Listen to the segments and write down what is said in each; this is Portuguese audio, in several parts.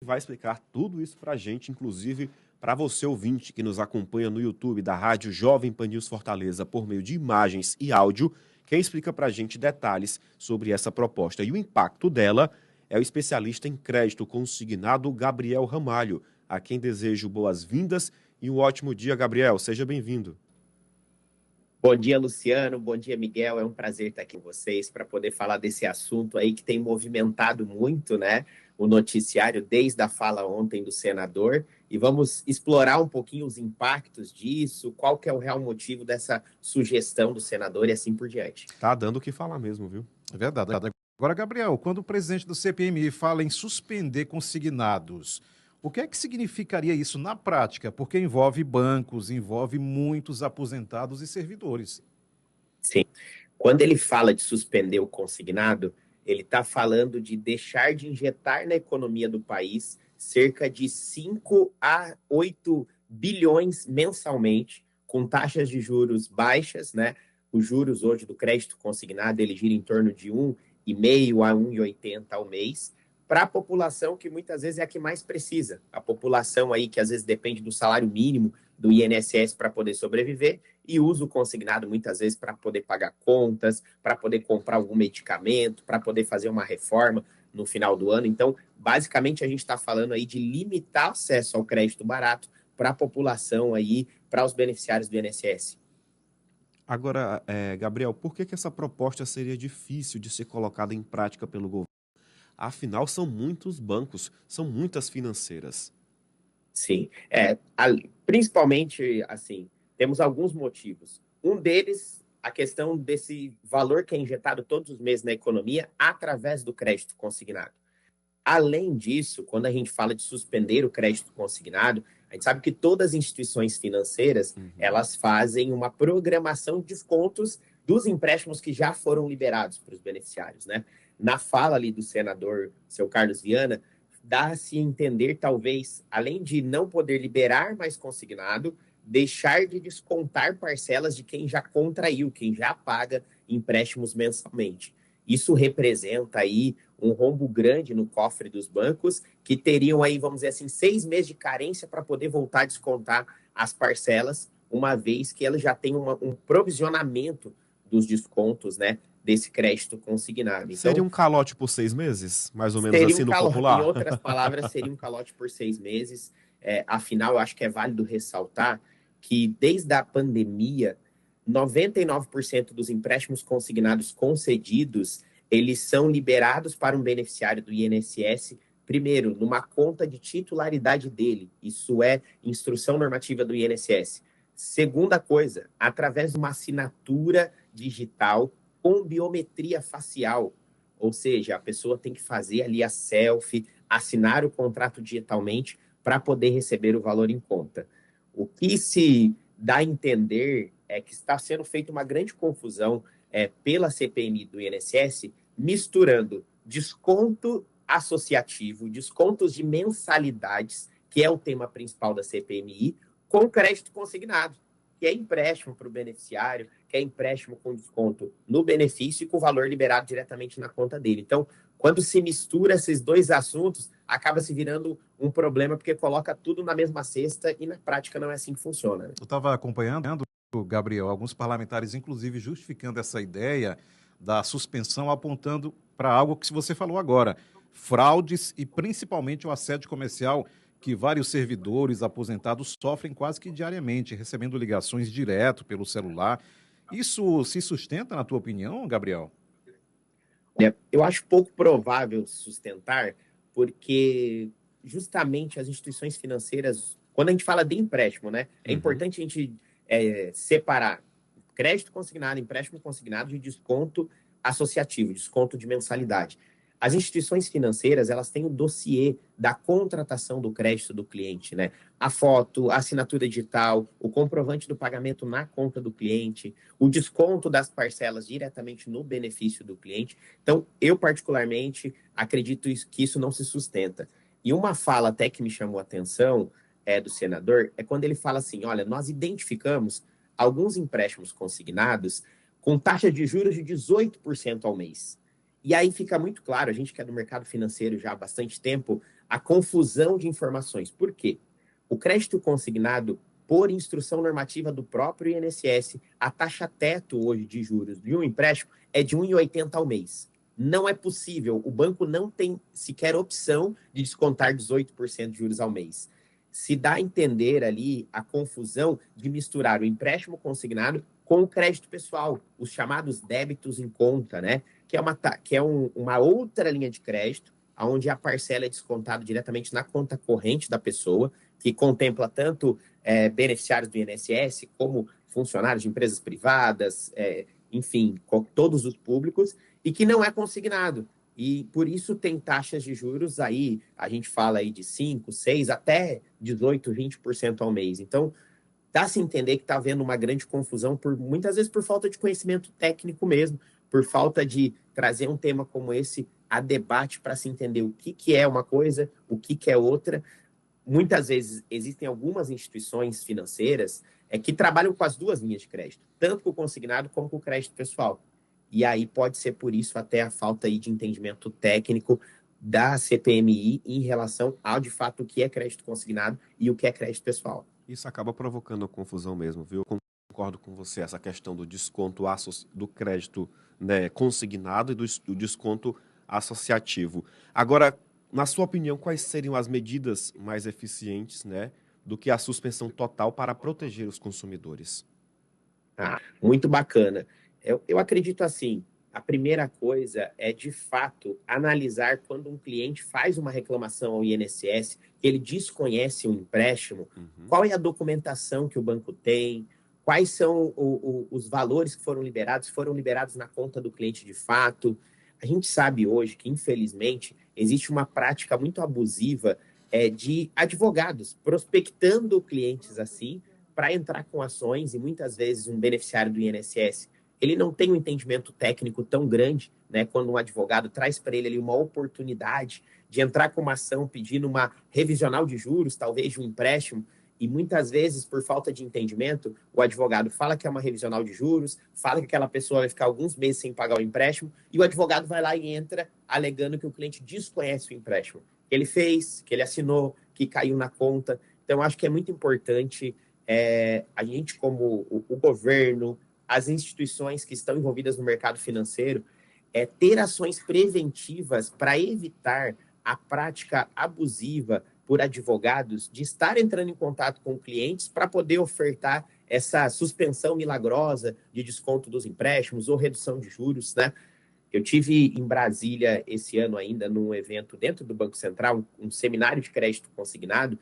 vai explicar tudo isso para a gente, inclusive para você ouvinte que nos acompanha no YouTube da Rádio Jovem Pan News Fortaleza por meio de imagens e áudio. Quem explica para a gente detalhes sobre essa proposta e o impacto dela é o especialista em crédito consignado Gabriel Ramalho, a quem desejo boas-vindas e um ótimo dia, Gabriel. Seja bem-vindo. Bom dia, Luciano. Bom dia, Miguel. É um prazer estar aqui com vocês para poder falar desse assunto aí que tem movimentado muito, né, o noticiário desde a fala ontem do senador. E vamos explorar um pouquinho os impactos disso, qual que é o real motivo dessa sugestão do senador e assim por diante. Tá dando o que falar mesmo, viu? É verdade. Agora, Gabriel, quando o presidente do CPMI fala em suspender consignados, o que é que significaria isso na prática? Porque envolve bancos, envolve muitos aposentados e servidores. Sim. Quando ele fala de suspender o consignado, ele está falando de deixar de injetar na economia do país cerca de 5 a 8 bilhões mensalmente, com taxas de juros baixas, né? Os juros hoje do crédito consignado, ele gira em torno de 1,5 a 1,80 ao mês, para a população que muitas vezes é a que mais precisa. A população aí que às vezes depende do salário mínimo do INSS para poder sobreviver e usa o consignado muitas vezes para poder pagar contas, para poder comprar algum medicamento, para poder fazer uma reforma no final do ano. Então, basicamente, a gente está falando aí de limitar o acesso ao crédito barato para a população aí, para os beneficiários do INSS. Agora, Gabriel, por que essa proposta seria difícil de ser colocada em prática pelo governo? Afinal, são muitos bancos, são muitas financeiras. Sim, principalmente, assim, temos alguns motivos. Um deles, a questão desse valor que é injetado todos os meses na economia através do crédito consignado. Além disso, quando a gente fala de suspender o crédito consignado, a gente sabe que todas as instituições financeiras, elas fazem uma programação de descontos dos empréstimos que já foram liberados para os beneficiários, né? Na fala ali do senador, seu Carlos Viana, dá-se a entender, talvez, além de não poder liberar mais consignado, deixar de descontar parcelas de quem já contraiu, quem já paga empréstimos mensalmente. Isso representa aí um rombo grande no cofre dos bancos, que teriam aí, vamos dizer assim, 6 meses de carência para poder voltar a descontar as parcelas, uma vez que ela já tem um provisionamento dos descontos, né, desse crédito consignado. Então, seria um calote por 6 meses? Mais ou menos assim no popular? Em outras palavras, seria um calote por 6 meses. Afinal, eu acho que é válido ressaltar que desde a pandemia, 99% dos empréstimos consignados concedidos, eles são liberados para um beneficiário do INSS, primeiro, numa conta de titularidade dele. Isso é instrução normativa do INSS. Segunda coisa, através de uma assinatura digital com biometria facial. Ou seja, a pessoa tem que fazer ali a selfie, assinar o contrato digitalmente para poder receber o valor em conta. O que se dá a entender é que está sendo feita uma grande confusão pela CPMI do INSS, misturando desconto associativo, descontos de mensalidades, que é o tema principal da CPMI, com crédito consignado, que é empréstimo para o beneficiário, que é empréstimo com desconto no benefício e com o valor liberado diretamente na conta dele. Então, quando se mistura esses dois assuntos, acaba se virando um problema, porque coloca tudo na mesma cesta e na prática não é assim que funciona. Eu estava acompanhando, Gabriel, alguns parlamentares, inclusive, justificando essa ideia da suspensão, apontando para algo que você falou agora, fraudes e principalmente o assédio comercial que vários servidores aposentados sofrem quase que diariamente, recebendo ligações direto pelo celular. Isso se sustenta, na tua opinião, Gabriel? Eu acho pouco provável sustentar, porque justamente as instituições financeiras, quando a gente fala de empréstimo, né, é importante a gente separar crédito consignado, empréstimo consignado de desconto associativo, desconto de mensalidade. As instituições financeiras, elas têm o dossiê da contratação do crédito do cliente, né? A foto, a assinatura digital, o comprovante do pagamento na conta do cliente, o desconto das parcelas diretamente no benefício do cliente. Então, eu particularmente acredito que isso não se sustenta. E uma fala até que me chamou a atenção do senador é quando ele fala assim, olha, nós identificamos alguns empréstimos consignados com taxa de juros de 18% ao mês. E aí fica muito claro, a gente que é do mercado financeiro já há bastante tempo, a confusão de informações. Por quê? O crédito consignado, por instrução normativa do próprio INSS, a taxa teto hoje de juros de um empréstimo é de 1,80 ao mês. Não é possível, o banco não tem sequer opção de descontar 18% de juros ao mês. Se dá a entender ali a confusão de misturar o empréstimo consignado com o crédito pessoal, os chamados débitos em conta, né? Que é uma outra linha de crédito, onde a parcela é descontada diretamente na conta corrente da pessoa, que contempla tanto beneficiários do INSS, como funcionários de empresas privadas, enfim, todos os públicos, e que não é consignado. E por isso tem taxas de juros aí, a gente fala aí de 5, 6, até 18, 20% ao mês. Então, dá-se entender que está havendo uma grande confusão, muitas vezes por falta de conhecimento técnico mesmo, por falta de trazer um tema como esse a debate para se entender o que é uma coisa, o que é outra. Muitas vezes existem algumas instituições financeiras que trabalham com as duas linhas de crédito, tanto com o consignado como com o crédito pessoal. E aí pode ser por isso até a falta aí de entendimento técnico da CPMI em relação ao, de fato, o que é crédito consignado e o que é crédito pessoal. Isso acaba provocando a confusão mesmo, viu? Eu concordo com você, essa questão do desconto do crédito, né, consignado e do desconto associativo. Agora, na sua opinião, quais seriam as medidas mais eficientes, né, do que a suspensão total para proteger os consumidores? Muito bacana. Eu acredito assim, a primeira coisa é, de fato, analisar quando um cliente faz uma reclamação ao INSS, que ele desconhece o empréstimo, qual é a documentação que o banco tem, quais são os valores que foram liberados na conta do cliente de fato. A gente sabe hoje que, infelizmente, existe uma prática muito abusiva de advogados prospectando clientes assim para entrar com ações, e muitas vezes um beneficiário do INSS ele não tem um entendimento técnico tão grande, né? Quando um advogado traz para ele ali uma oportunidade de entrar com uma ação pedindo uma revisional de juros, talvez de um empréstimo, e muitas vezes, por falta de entendimento, o advogado fala que é uma revisional de juros, fala que aquela pessoa vai ficar alguns meses sem pagar o empréstimo, e o advogado vai lá e entra alegando que o cliente desconhece o empréstimo que ele fez, que ele assinou, que caiu na conta. Então, acho que é muito importante a gente, como o governo, as instituições que estão envolvidas no mercado financeiro, ter ações preventivas para evitar a prática abusiva por advogados de estar entrando em contato com clientes para poder ofertar essa suspensão milagrosa de desconto dos empréstimos ou redução de juros, né? Eu tive em Brasília esse ano ainda, num evento dentro do Banco Central, um seminário de crédito consignado,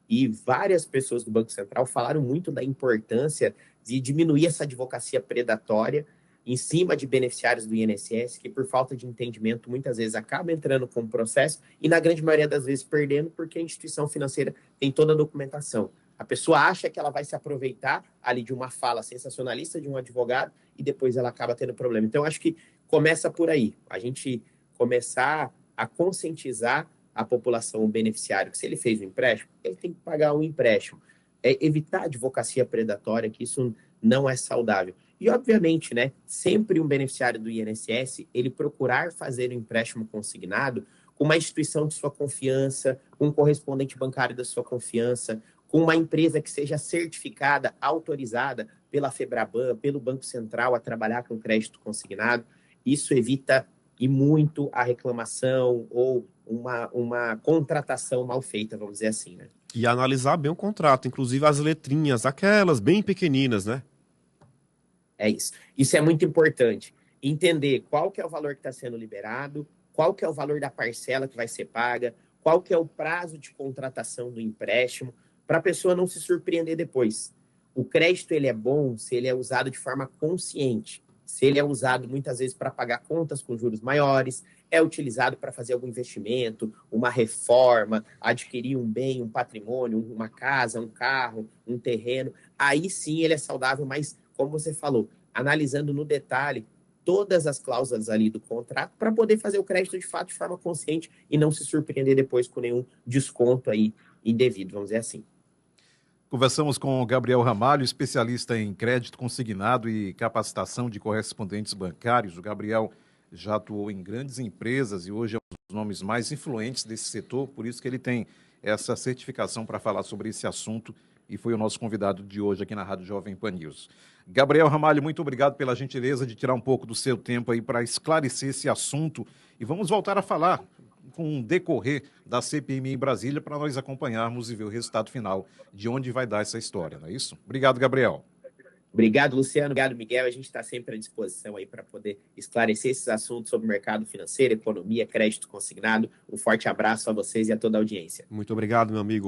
e várias pessoas do Banco Central falaram muito da importância de diminuir essa advocacia predatória em cima de beneficiários do INSS, que por falta de entendimento muitas vezes acaba entrando com o processo e na grande maioria das vezes perdendo, porque a instituição financeira tem toda a documentação. A pessoa acha que ela vai se aproveitar ali de uma fala sensacionalista de um advogado e depois ela acaba tendo problema. Então, acho que começa por aí, a gente começar a conscientizar a população, o beneficiário, que se ele fez um empréstimo, ele tem que pagar um empréstimo. Evitar a advocacia predatória, que isso não é saudável. E, obviamente, né, sempre um beneficiário do INSS, ele procurar fazer um empréstimo consignado com uma instituição de sua confiança, com um correspondente bancário da sua confiança, com uma empresa que seja certificada, autorizada pela FEBRABAN, pelo Banco Central a trabalhar com crédito consignado. Isso evita e muito a reclamação ou uma contratação mal feita, vamos dizer assim, né? E analisar bem o contrato, inclusive as letrinhas, aquelas bem pequeninas, né? É isso. Isso é muito importante. Entender qual que é o valor que está sendo liberado, qual que é o valor da parcela que vai ser paga, qual que é o prazo de contratação do empréstimo, para a pessoa não se surpreender depois. O crédito ele é bom se ele é usado de forma consciente, se ele é usado muitas vezes para pagar contas com juros maiores, é utilizado para fazer algum investimento, uma reforma, adquirir um bem, um patrimônio, uma casa, um carro, um terreno. Aí sim ele é saudável, mas, como você falou, analisando no detalhe todas as cláusulas ali do contrato para poder fazer o crédito de fato de forma consciente e não se surpreender depois com nenhum desconto aí indevido, vamos dizer assim. Conversamos com o Gabriel Ramalho, especialista em crédito consignado e capacitação de correspondentes bancários. O Gabriel já atuou em grandes empresas e hoje é um nomes mais influentes desse setor, por isso que ele tem essa certificação para falar sobre esse assunto e foi o nosso convidado de hoje aqui na Rádio Jovem Pan News. Gabriel Ramalho, muito obrigado pela gentileza de tirar um pouco do seu tempo aí para esclarecer esse assunto e vamos voltar a falar com o decorrer da CPMI em Brasília para nós acompanharmos e ver o resultado final de onde vai dar essa história, não é isso? Obrigado, Gabriel. Obrigado, Luciano. Obrigado, Miguel. A gente está sempre à disposição aí para poder esclarecer esses assuntos sobre o mercado financeiro, economia, crédito consignado. Um forte abraço a vocês e a toda a audiência. Muito obrigado, meu amigo.